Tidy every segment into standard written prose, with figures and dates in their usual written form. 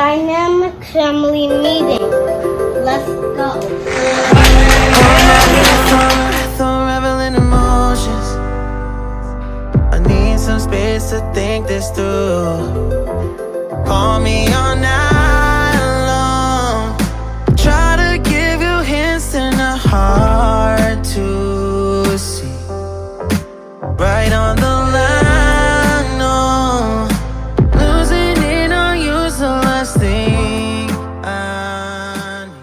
dynamic family meeting. Let's go. Reveling emotions. I need some space to think this through. Call me all night long. Try to give you hints and a hard to see. Right on the line, no. Losing it on you's the last thing I need.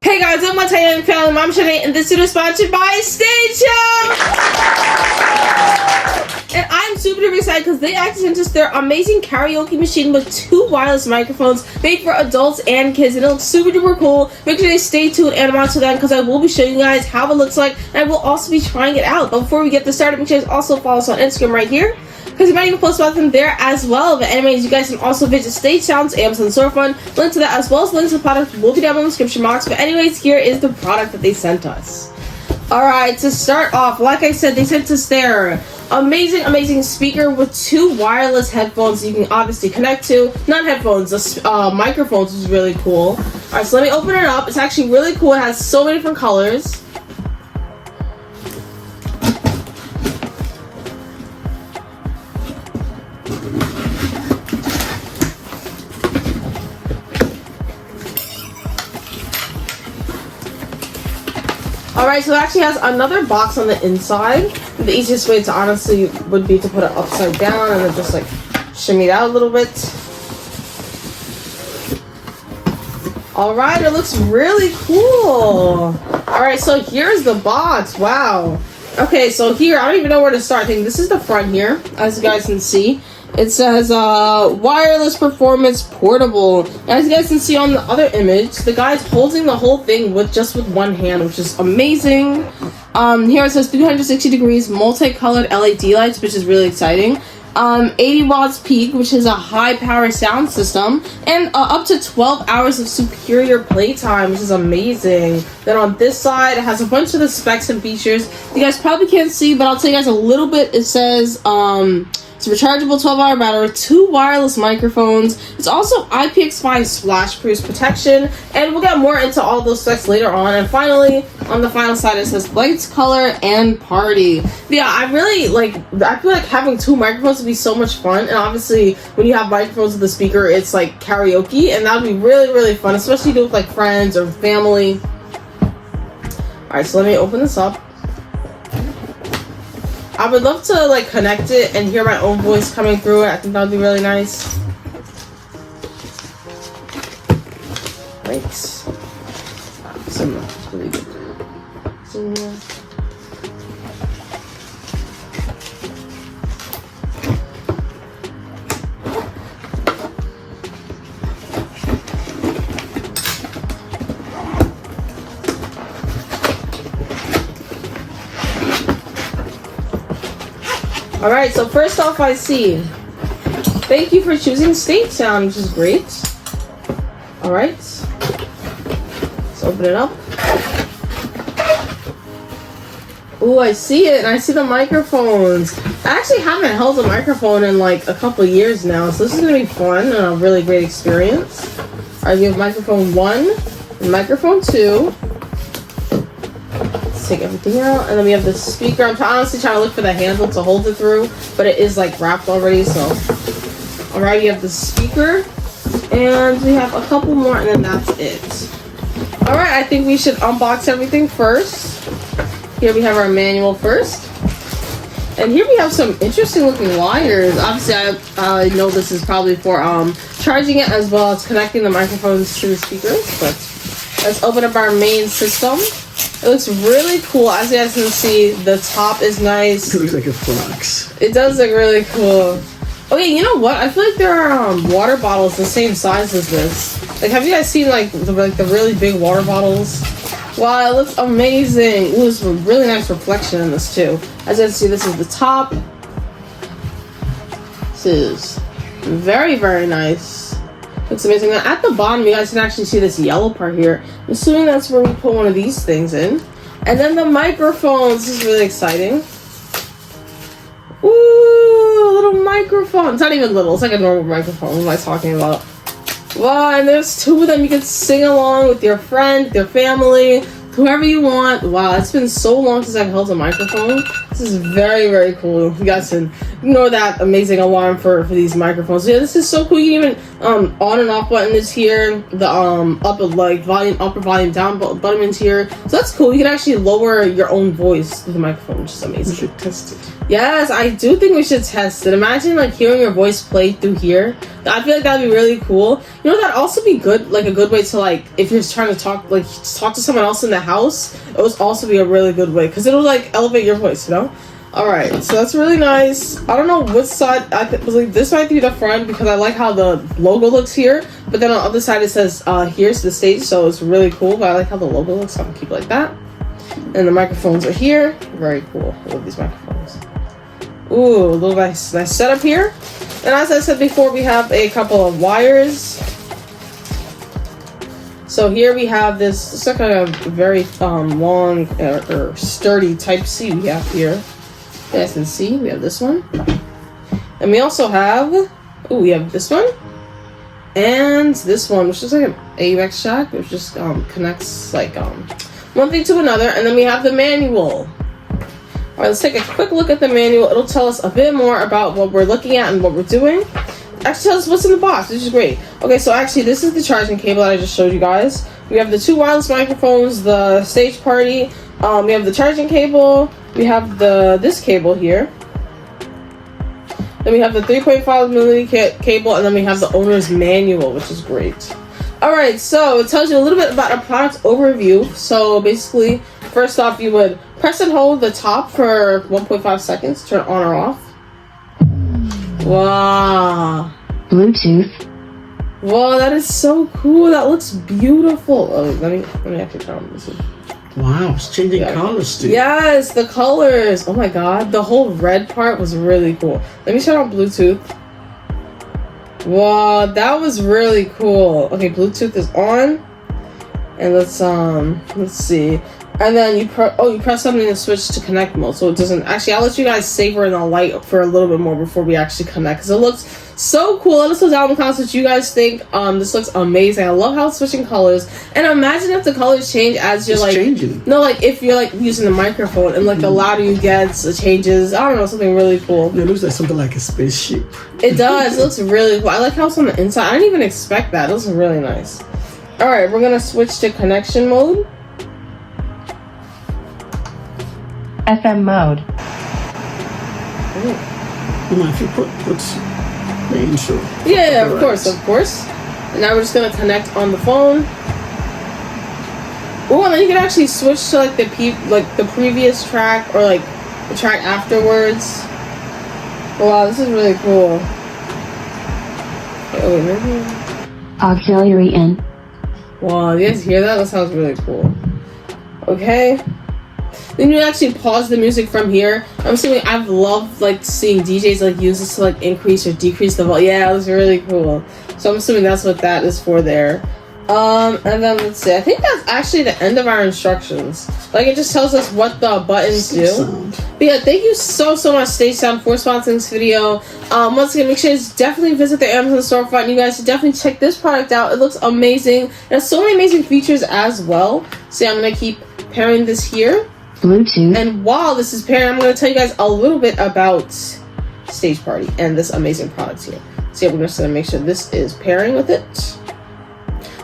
Hey guys, I'm my Tanya family, Mom Shanae, and this video is sponsored by StageSound. And I'm super duper excited because they actually sent us their amazing karaoke machine with 2 wireless microphones made for adults and kids, and it looks super duper cool. Make sure to stay tuned and watch that because I will be showing you guys how it looks like, and I will also be trying it out. But before we get this started, make sure to also follow us on Instagram right here, because you might even post about them there as well. But anyways, you guys can also visit StageSound's Amazon storefront. Link to that as well as links to the product will be down in the description box. But anyways, here is the product that they sent us. Alright, to start off, like I said, they sent us their amazing speaker with 2 wireless headphones you can obviously connect to. Not headphones, microphones, which is really cool. Alright, so let me open it up. It's actually really cool. It has so many different colors. Alright, so it actually has another box on the inside. The easiest way to honestly would be to put it upside down and then just like shimmy it out a little bit. Alright, it looks really cool. Alright, so here's the box. Wow. Okay, so here, I don't even know where to start. I think this is the front here, as you guys can see. It says wireless performance portable. As you guys can see on the other image, the guy's holding the whole thing with one hand, which is amazing. Here it says 360 degrees multicolored LED lights, which is really exciting. 80 watts peak, which is a high power sound system, and up to 12 hours of superior playtime, which is amazing. Then on this side, it has a bunch of the specs and features you guys probably can't see, but I'll tell you guys a little bit. It says it's a rechargeable 12-hour battery, 2 wireless microphones. It's also IPX5 splash-proof protection, and we'll get more into all those specs later on. And finally, on the final side, it says lights, color, and party. But yeah, I feel like having 2 microphones would be so much fun. And obviously, when you have microphones with the speaker, it's like karaoke, and that would be really fun, especially do with like friends or family. All right, so let me open this up. I would love to like connect it and hear my own voice coming through it. I think that would be really nice. Right. Some really good. Alright, so first off I see, thank you for choosing StageSound, which is great. Alright, let's open it up. Ooh, I see it, and I see the microphones. I actually haven't held a microphone in like a couple years now, so this is going to be fun and a really great experience. Alright, we have microphone 1 and microphone 2. Take everything out, and then we have the speaker. I'm honestly trying to look for the handle to hold it through, but it is like wrapped already. So alright, you have the speaker, and we have a couple more, and then that's it. Alright, I think we should unbox everything first. Here we have our manual first, and here we have some interesting looking wires. Obviously I know this is probably for charging it as well as connecting the microphones to the speakers, but let's open up our main system. It looks really cool. As you guys can see, the top is nice. It looks like a fox. It does look really cool. Okay, you know what? I feel like there are water bottles the same size as this. Like, have you guys seen like the really big water bottles? Wow, it looks amazing. Ooh, there's a really nice reflection in this too. As you can see, this is the top. This is very nice. Looks amazing. Now, at the bottom, you guys can actually see this yellow part here. I'm assuming that's where we put one of these things in. And then the microphones. This is really exciting. Ooh, a little microphone. It's not even little. It's like a normal microphone. What am I talking about? Wow, and there's 2 of them. You can sing along with your friend, your family, whoever you want. Wow, it's been so long since I've held a microphone. This is very, very cool. You guys can ignore that amazing alarm for these microphones. Yeah, this is so cool. You can even on and off button is here. The upper volume down button is here. So that's cool. You can actually lower your own voice through the microphone, which is amazing. We should test it. Yes, I do think we should test it. Imagine like hearing your voice played through here. I feel like that'd be really cool. You know, that'd also be good, like a good way to like if you're trying to talk to someone else in the house. It would also be a really good way because it'll like elevate your voice, you know. All right, so that's really nice. I don't know which side. I believe this might be the front because I like how the logo looks here. But then on the other side it says here's the stage, so it's really cool. But I like how the logo looks, so I'm gonna keep it like that. And the microphones are here. Very cool. I love these microphones. Ooh, a little nice setup here. And as I said before, we have a couple of wires. So here we have this. It's like a very long or sturdy Type C we have here. You guys can see we have this one, and we also have we have this one and this one, which is like an AUX jack, which just connects like one thing to another, and then we have the manual. All right, let's take a quick look at the manual. It'll tell us a bit more about what we're looking at and what we're doing. Actually, tell us what's in the box, which is great. Okay, so actually, this is the charging cable that I just showed you guys. We have the 2 wireless microphones, the Stage Party. We have the charging cable. We have this cable here. Then we have the 3.5mm cable, and then we have the owner's manual, which is great. All right, so it tells you a little bit about our product overview. So basically, first off, you would press and hold the top for 1.5 seconds, turn on or off. Wow. Bluetooth. Wow, that is so cool. That looks beautiful. Oh, let me actually turn on this. Wow, it's changing colors too. Yes, the colors. Oh my god, the whole red part was really cool. Let me turn on Bluetooth. Wow, that was really cool. Okay, Bluetooth is on. And let's see. And then you press something to switch to connect mode. So it doesn't actually. I'll let you guys savor in the light for a little bit more before we actually connect, because it looks so cool. Let us know down in the comments what you guys think. This looks amazing. I love how it's switching colors. And imagine if the colors change as you're like changing. No, like if you're like using the microphone and like the louder you get, it changes. I don't know, something really cool. It looks like something like a spaceship. It does. It looks really cool. I like how it's on the inside. I didn't even expect that. It looks really nice. All right, we're gonna switch to connection mode. FM mode. You know, if you put the intro. Yeah, of course. And now we're just gonna connect on the phone. Oh, and then you can actually switch to like the previous track or like the track afterwards. Wow, this is really cool. Okay, wait, maybe. Auxiliary in. Wow, you guys hear that? That sounds really cool. Okay. Then you actually pause the music from here. I'm assuming I've loved like seeing DJs like use this to like increase or decrease the volume. Yeah, it was really cool. So I'm assuming that's what that is for there. And then let's see. I think that's actually the end of our instructions. Like it just tells us what the buttons do. But yeah, thank you so much, StageSound, for sponsoring this video. Once again, make sure to definitely visit the Amazon storefront. You guys should definitely check this product out. It looks amazing. It has so many amazing features as well. So yeah, I'm gonna keep pairing this here. Bluetooth. And while this is pairing, I'm going to tell you guys a little bit about Stage Party and this amazing product here. So yeah, we're just going to make sure this is pairing with it.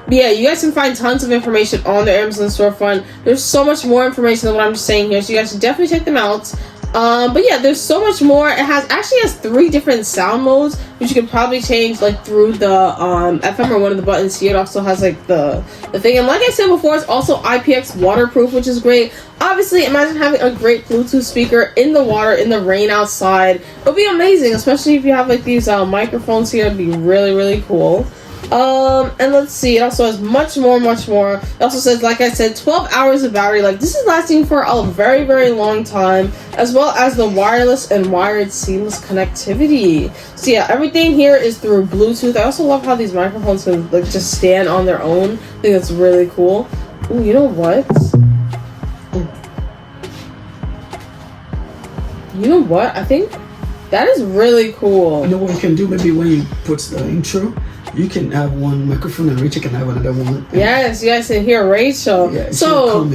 But yeah, you guys can find tons of information on the Amazon storefront. There's so much more information than what I'm just saying here, so you guys should definitely check them out. But yeah, there's so much more. It actually has 3 different sound modes, which you can probably change like through the FM or one of the buttons here. It also has like the thing, and like I said before, it's also IPX waterproof, which is great. Obviously, imagine having a great Bluetooth speaker in the water, in the rain outside. It would be amazing, especially if you have like these microphones here. It'd be really cool. And let's see, it also has much more. It also says, like I said, 12 hours of battery life. This is lasting for a very long time, as well as the wireless and wired seamless connectivity. So yeah, everything here is through Bluetooth. I also love how these microphones can like just stand on their own. I think that's really cool. Ooh, you know what? You know what? I think that is really cool. You know what you can do? Maybe when you put the intro, You can have one microphone and Rachel can have another one. Yes, you guys can hear Rachel. Yeah, so,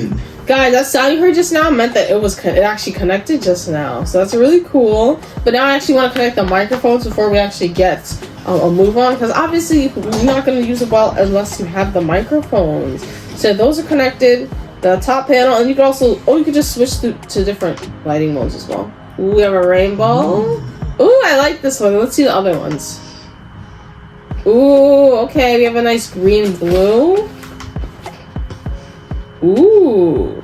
guys, that sound you heard just now meant that it actually connected just now. So that's really cool. But now I actually want to connect the microphones before we actually get a move on, because obviously you're not going to use it well unless you have the microphones. So those are connected. The top panel, and you can also, you can just switch to different lighting modes as well. Ooh, we have a rainbow. Ooh, I like this one. Let's see the other ones. Ooh, okay, we have a nice green blue. Ooh.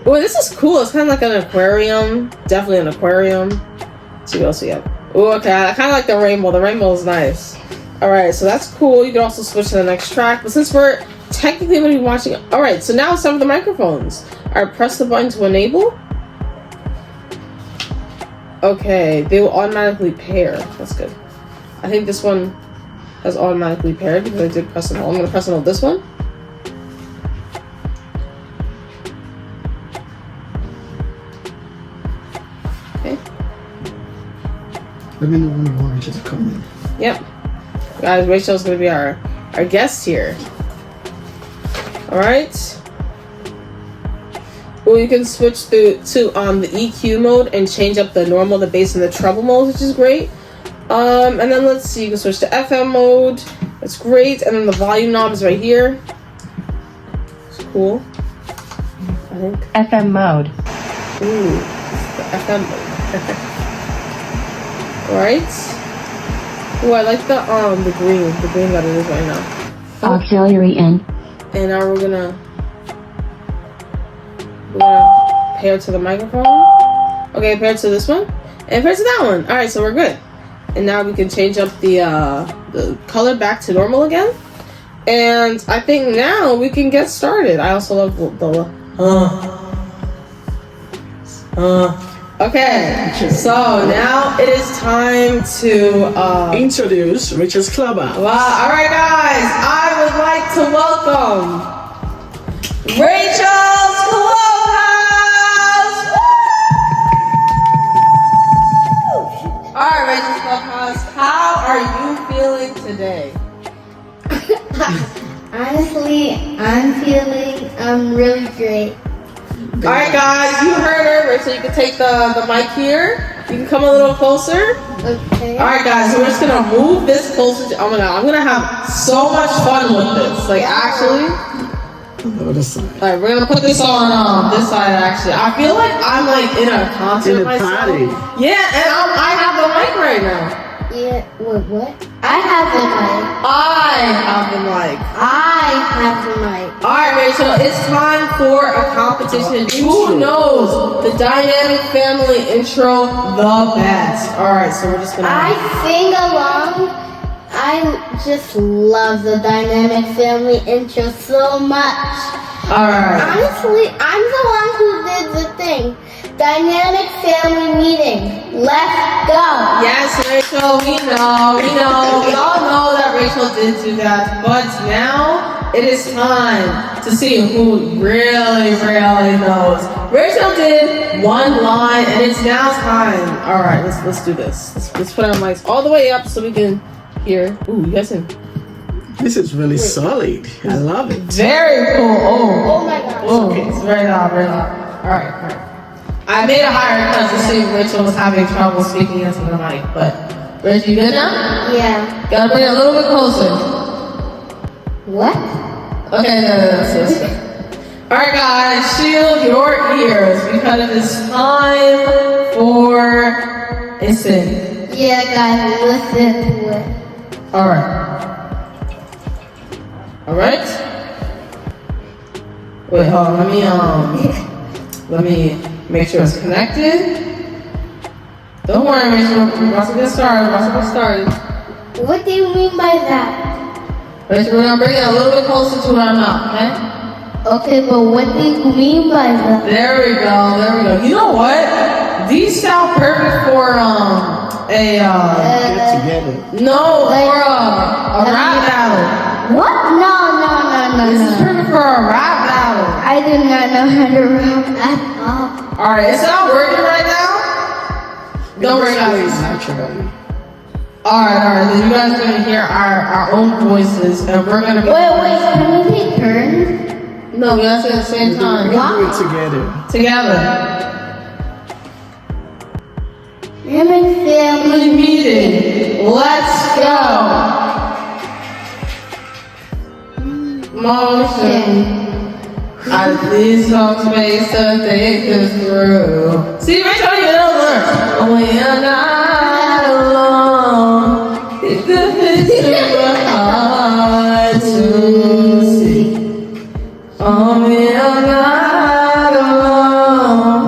Ooh, this is cool. It's kind of like an aquarium. Definitely an aquarium. Let's see what else we have. Ooh, okay, I kind of like the rainbow. The rainbow is nice. Alright, so that's cool. You can also switch to the next track. But since we're technically going to be watching... Alright, so now it's time for the microphones. Alright, press the button to enable. Okay, they will automatically pair. That's good. I think this one has automatically paired because I did press and hold. I'm going to press and hold this one. Okay. Let me know when you want Rachel to come in. Yep. Guys, Rachel's going to be our guest here. Alright. Well, you can switch to the EQ mode and change up the normal, the bass, and the treble mode, which is great. And then let's see, you can switch to FM mode. That's great. And then the volume knob is right here. It's cool. I think. FM mode. Ooh, the FM mode. Alright. Ooh, I like the green that it is right now. Auxiliary in. And now we're gonna pair to the microphone. Okay, pair to this one. And pair to that one. Alright, so we're good. And now we can change up the color back to normal again. And I think now we can get started. I also love the Okay, so now it is time to introduce Rachel's Clubhouse. Wow, alright guys, I would like to welcome Rachel's Clubhouse! Woo! Alright, Rachel's Clubhouse, how are you feeling today? Honestly, I'm feeling really great. Alright guys, you heard her. Rachel, you can take the mic here. You can come a little closer. Okay. Alright guys, so we're just gonna move this closer to, oh my god, I'm gonna have so much fun with this. Like actually. Alright, we're gonna put this on this side actually. I feel like I'm like in a concert in a myself. party. Yeah, and I have the mic right now. Yeah, what? I have the mic. I have the mic. Alright Rachel, it's time for a competition. Who knows the dynamic family intro the best? Alright, so we're just gonna... I sing along. I just love the dynamic family intro so much. Alright. Honestly, I'm the one who did the thing. Dynamic family meeting. Let's go. Yes, Rachel, we know. We all know that Rachel did do that. But now it is time to see who really knows. Rachel did one line, and it's now time. All right, let's do this. Let's put our mics all the way up so we can hear. Ooh, you guys can. This is really solid. I love it. Very cool. Oh my gosh. Oh, it's very loud, very loud. All right. I made it higher because to see Rachel was having trouble speaking into the mic, but Rachel, you good now? Yeah. Gotta bring it a little bit closer. What? Okay, that's good. Alright guys, shield your ears because it is time for a sing. Yeah, guys, listen to it. Alright. Wait, hold on, let me make sure it's connected. Don't worry, Rachel, we're about to get started. What do you mean by that? Rachel, we're gonna bring it a little bit closer to our mouth, okay? Okay, but what do you mean by that? There we go. You know what? These sound perfect for Get together. no, for a rap battle. What? No. This is perfect for a rap battle. I do not know how to rap at all. Alright, it's not working right now. Don't worry, guys. Naturally. Alright, then you guys are gonna hear our own voices, and we're gonna be. Wait, can we take turns? No, we have to at the same time. We can do it together. Together. Dynamic family. Meeting. Let's go. Motion. I need some space to think this through. See, Rachel, you know words. When you're not alone, it's the picture hard to see. When you're not alone,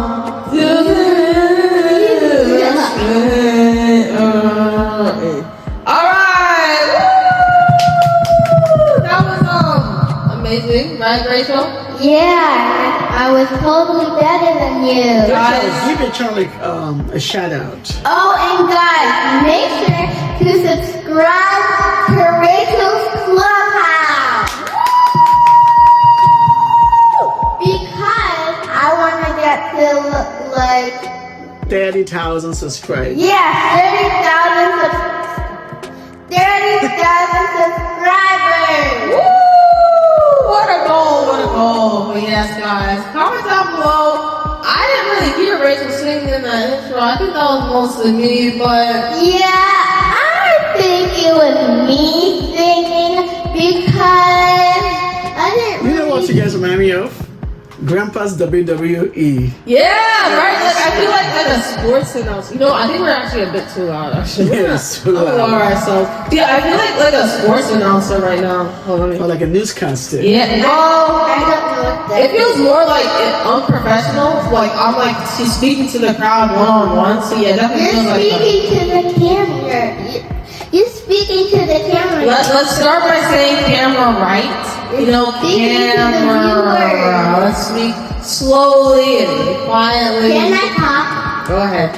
alright! That was amazing, right, Rachel? Yeah, I was totally better than you. Guys. Give each other a shout out. Oh, and guys, make sure to subscribe to Rachel's Clubhouse. Because I want to get to like 30,000 subscribers. yeah, 30,000 subscribers. What a goal, what a goal. But yes, guys, comment down below. I didn't really hear Rachel singing in the intro. I think that was mostly me, but Yeah, I think it was me singing because I didn't You know what really. you guys remind me of? Grandpa's WWE. yeah, right? Like, I feel like a sports announcer. You know, I think we're actually a bit too loud, actually. Yes, too loud. Alright, so, yeah, I feel like a sports announcer right now. Hold on, let me. Or like a newscaster. Yeah, Oh, I don't know what that it feels more like unprofessional. Like I'm like she's speaking to the crowd one-on-one. So yeah, definitely feels You're like speaking to the camera. You're speaking to the camera. Let's start by saying camera right. You know, Speaking to the camera. viewers. Let's speak slowly and quietly. Can I talk? Go ahead.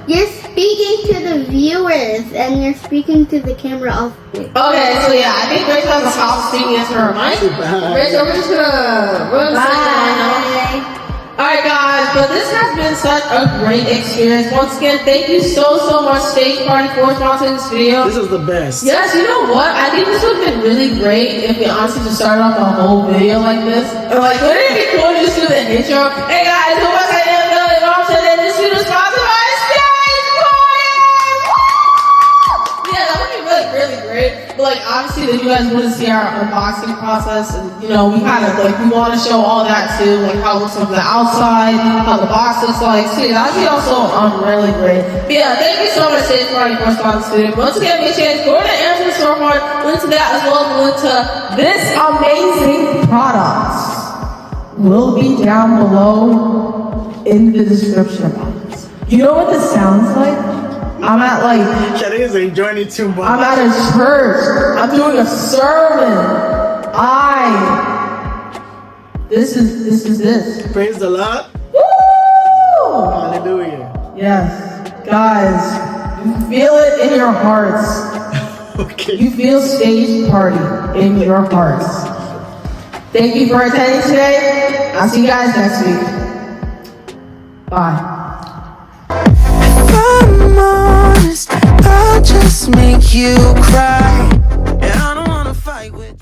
You're speaking to the viewers and you're speaking to the camera also. Okay, so yeah, I think Rachel has to stop speaking into her mic. Bye. Rachel, we're just gonna say right now. Bye. Alright guys, but this has been such a great experience. Once again, thank you so much Stage Party for sponsoring this video. This is the best. Yes, you know what? I think this would have been really great if we honestly just started off the whole video like this. Or like, wouldn't it be cool to just do the intro? Hey guys, who was I know? And all of a sudden, this video is sponsored by Stage Party! Yeah, that would be really great. But like, obviously, then you guys want to see our unboxing process, and you know, we kind of like we want to show all that too, like how it looks from the outside, how the box looks like. So yeah, that'd be also really great. But yeah, thank you so much, Stage Party, for sponsoring. Once again, make sure to go to the Amazon storefront, link to that as well as link to this amazing product. Will be down below in the description box. You know what this sounds like? I'm at like Shadi is enjoying it too much. I'm at a church. I'm doing a sermon. This is. Praise the Lord. Woo! Hallelujah. Yes. Guys, you feel it in your hearts. Okay. You feel Stage Party in your hearts. Thank you for attending today. I'll see you guys next week. Bye. I'm honest, I'll just make you cry. And I don't wanna fight with